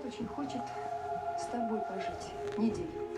очень хочет с тобой пожить неделю.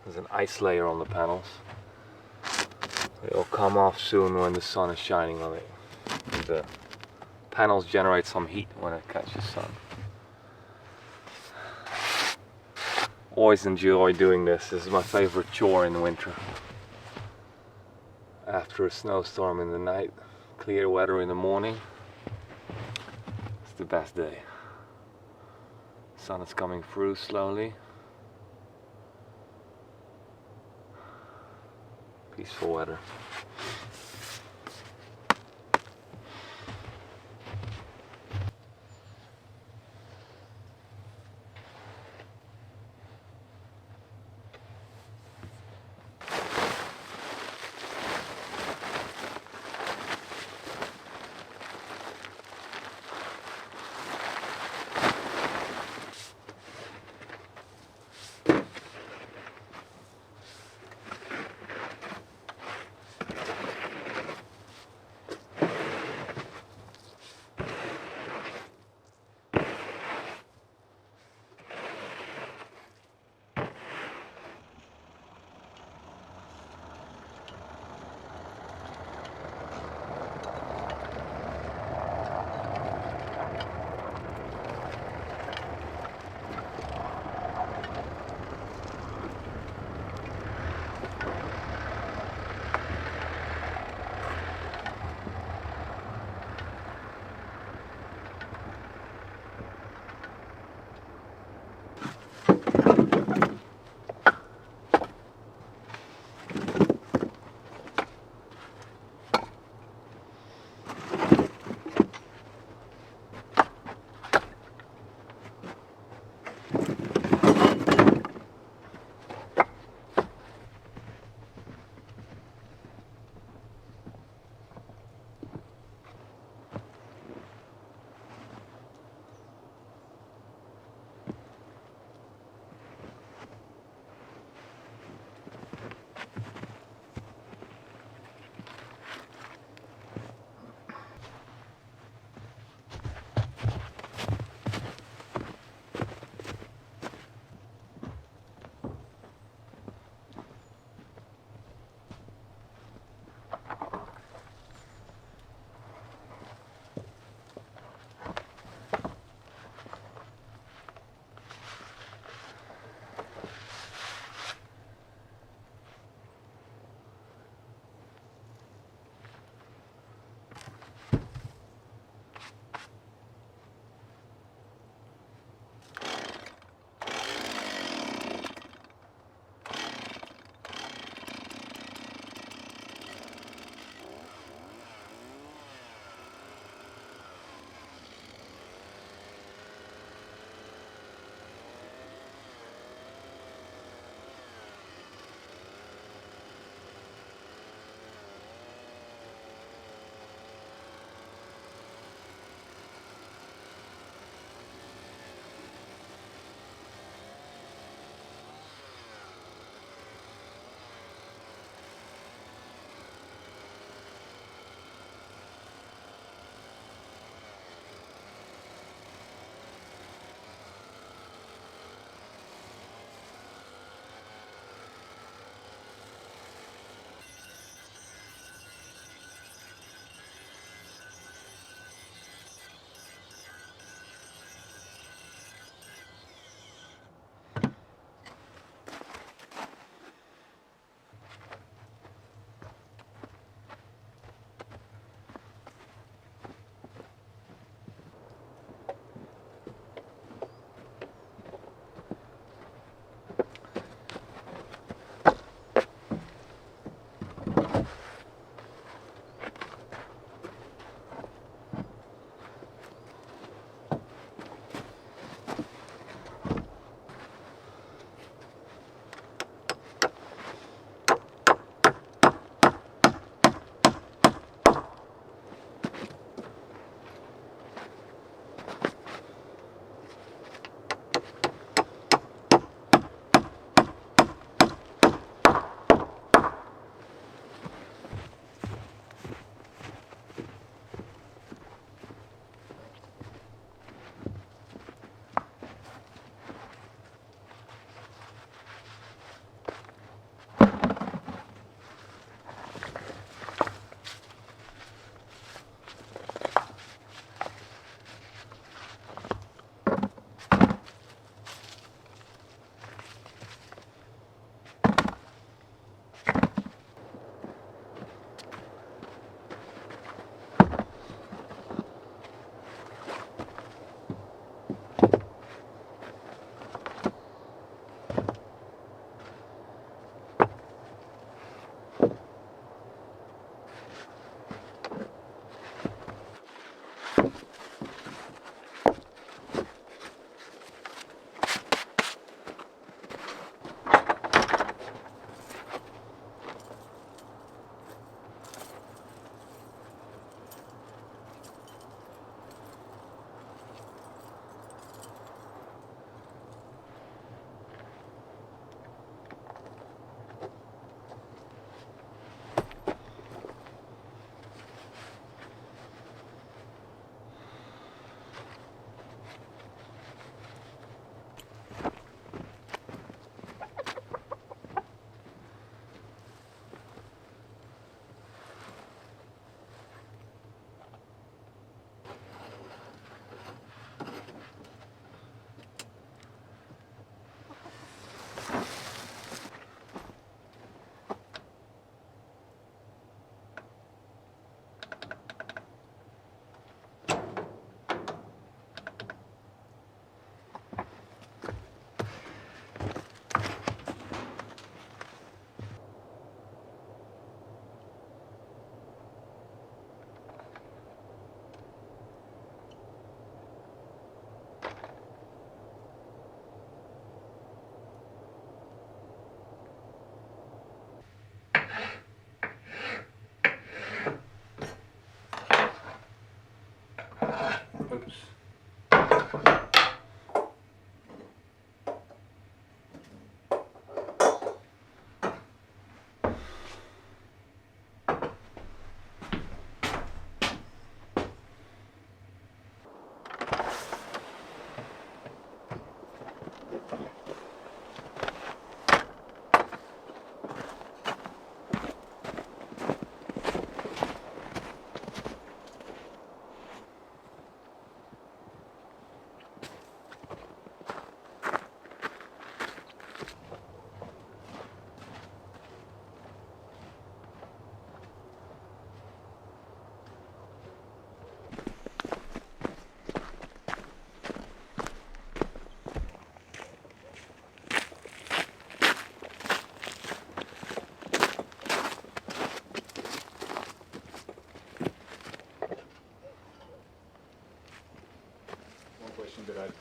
There's an ice layer on the panels. It'll come off soon when the sun is shining on it. The panels generate some heat when it catches sun. Always enjoy doing this. This is my favorite chore in the winter. After a snowstorm in the night, clear weather in the morning, it's the best day. Sun is coming through slowly. Peaceful weather.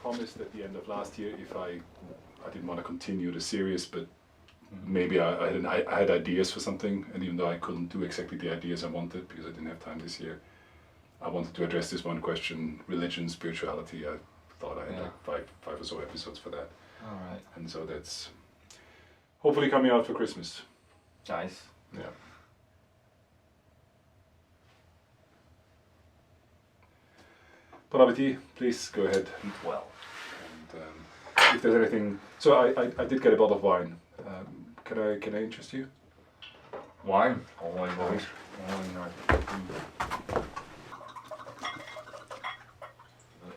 promised at the end of last year if I didn't want to continue the series, but maybe I had ideas for something, and even though I couldn't do exactly the ideas I wanted because I didn't have time this year, I wanted to address this one question: religion, spirituality. I thought I had like five or so episodes for that. All right. And so that's hopefully coming out for Christmas. Nice. Yeah. Bon appetit, please go ahead. Eat well. And if there's anything, so I did get a bottle of wine. Can I interest you? Wine? Always.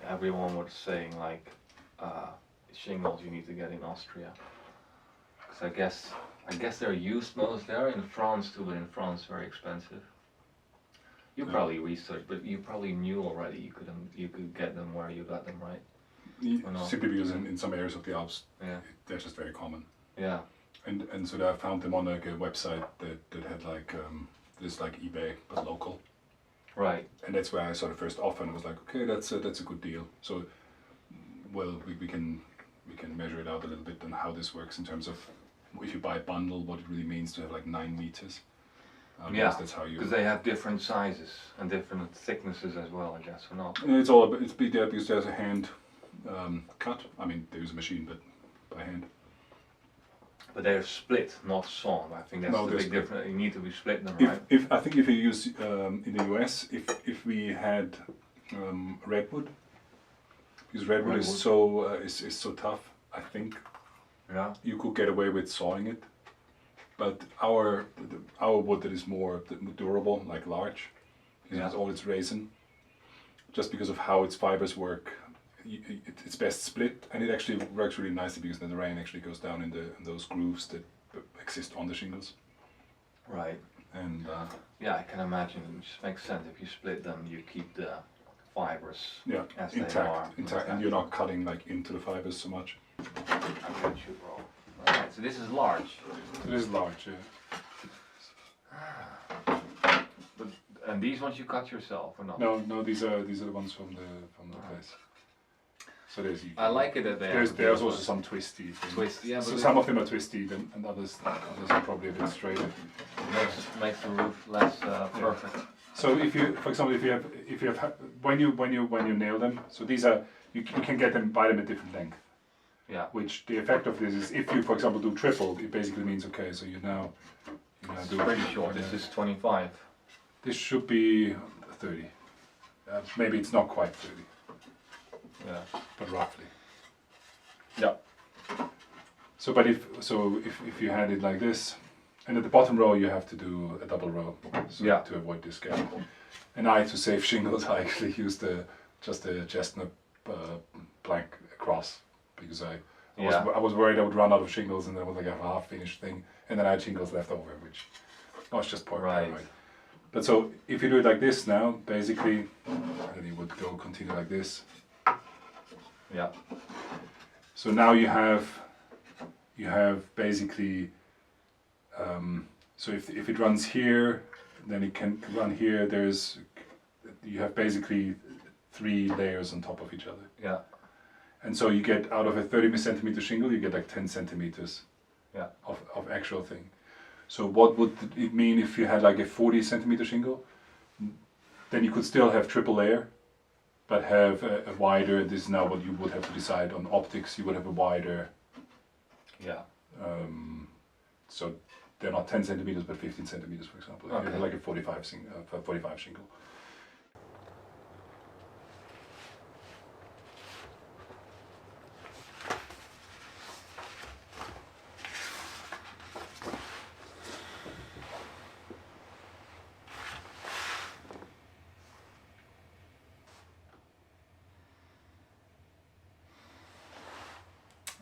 Everyone was saying like, shingles you need to get in Austria. Because I guess they're used most there, in France too, but in France very expensive. You probably researched, but you probably knew already you could get them where you got them, right? Simply because in some areas of the Alps, Yeah. they're just very common. Yeah. And so I found them on like a website that had like this like eBay but local. Right. And that's where I sort of first offered and was like, okay, that's a good deal. So, well, we can measure it out a little bit on how this works in terms of if you buy a bundle, what it really means to have like 9 meters. Yeah, that's how you. because they have different sizes and different thicknesses as well, I guess, or not? It's all about, it's big there because there's a hand cut. I mean, there is a machine, but by hand. But they're split, not sawn. I think that's the big difference. You need to be split them, right? If I think if you use in the US, if we had redwood, because redwood is so tough, I think you could get away with sawing it. But our wood that is more durable, like larch, it has all its resin. Just because of how its fibers work, it's best split, and it actually works really nicely because then the rain actually goes down in those grooves that exist on the shingles. Right. And yeah, I can imagine. It just makes sense. If you split them, you keep the fibers as intact, they are. and you're not cutting like into the fibers so much. I got you, bro. Alright, so this is large. It is large, And these ones you cut yourself or not? No, these are the ones from the place. So I like it that there's also some twisty things. Yeah, so some of them are twisty, and others are probably a bit straighter. Makes the roof less perfect. So if you, for example, if you have when you nail them, so these are you can buy them at different length. Yeah. Which the effect of this is, if you, for example, do triple, it basically means okay. So you now It's do pretty short. This is 25. This should be 30. Maybe it's not quite 30. Yeah. But roughly. Yeah. So, but if you had it like this, and at the bottom row you have to do a double row, to avoid this gap. And to save shingles, I actually used just a chestnut plank across because I was worried I would run out of shingles and there was like a half-finished thing, and then I had shingles left over, which was just poor paranoid. But so if you do it like this now, basically, then you would continue like this. Yeah. So now you have basically, so if it runs here, then it can run here. You have basically 3 layers on top of each other. Yeah. And so you get, out of a 30 centimeter shingle, you get like 10 centimeters of actual thing. So what would it mean if you had like a 40 centimeter shingle? Then you could still have triple layer, but have a wider, this is now what you would have to decide on optics, you would have a wider. Yeah. So they're not 10 centimeters, but 15 centimeters, for example. Okay. You have like a 45 shingle.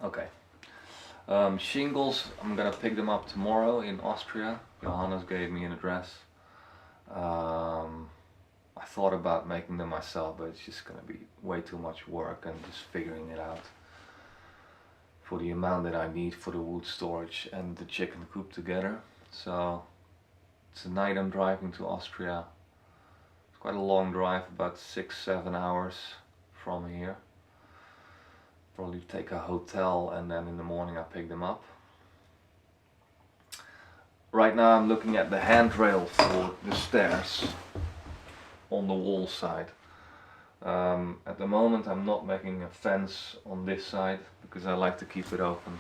Okay. Shingles, I'm gonna pick them up tomorrow in Austria. Johannes gave me an address. I thought about making them myself, but it's just gonna be way too much work and just figuring it out for the amount that I need for the wood storage and the chicken coop together. So tonight I'm driving to Austria. It's quite a long drive, about 6-7 hours from here. Probably take a hotel and then in the morning I pick them up. Right now I'm looking at the handrail for the stairs on the wall side. At the moment I'm not making a fence on this side because I like to keep it open.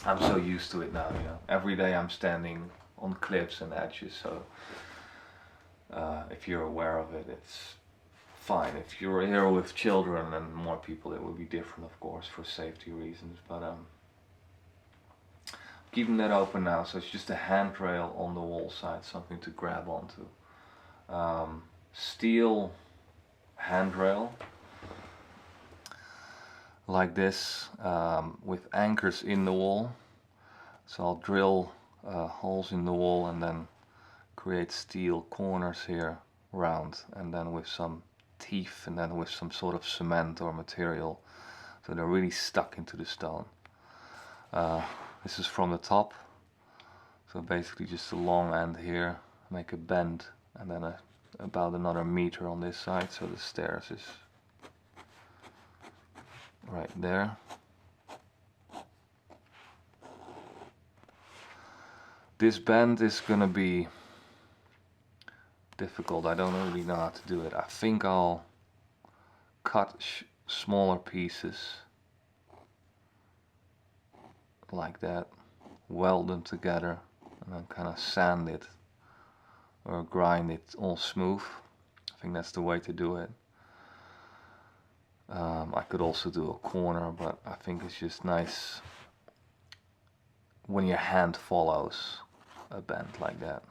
I'm so used to it now, you know. Every day I'm standing on cliffs and edges, so if you're aware of it, it's fine. If you're here with children and more people, it would be different, of course, for safety reasons. But keeping that open now, so it's just a handrail on the wall side, something to grab onto. Steel handrail like this, with anchors in the wall. So I'll drill holes in the wall and then create steel corners here round, and then with some teeth and then with some sort of cement or material, so they're really stuck into the stone. This is from the top, so basically just a long end here, make a bend, and then about another meter on this side, so the stairs is right there. This bend is gonna be difficult. I don't really know how to do it. I think I'll cut smaller pieces like that, weld them together, and then kind of sand it or grind it all smooth. I think that's the way to do it. I could also do a corner, but I think it's just nice when your hand follows a bend like that.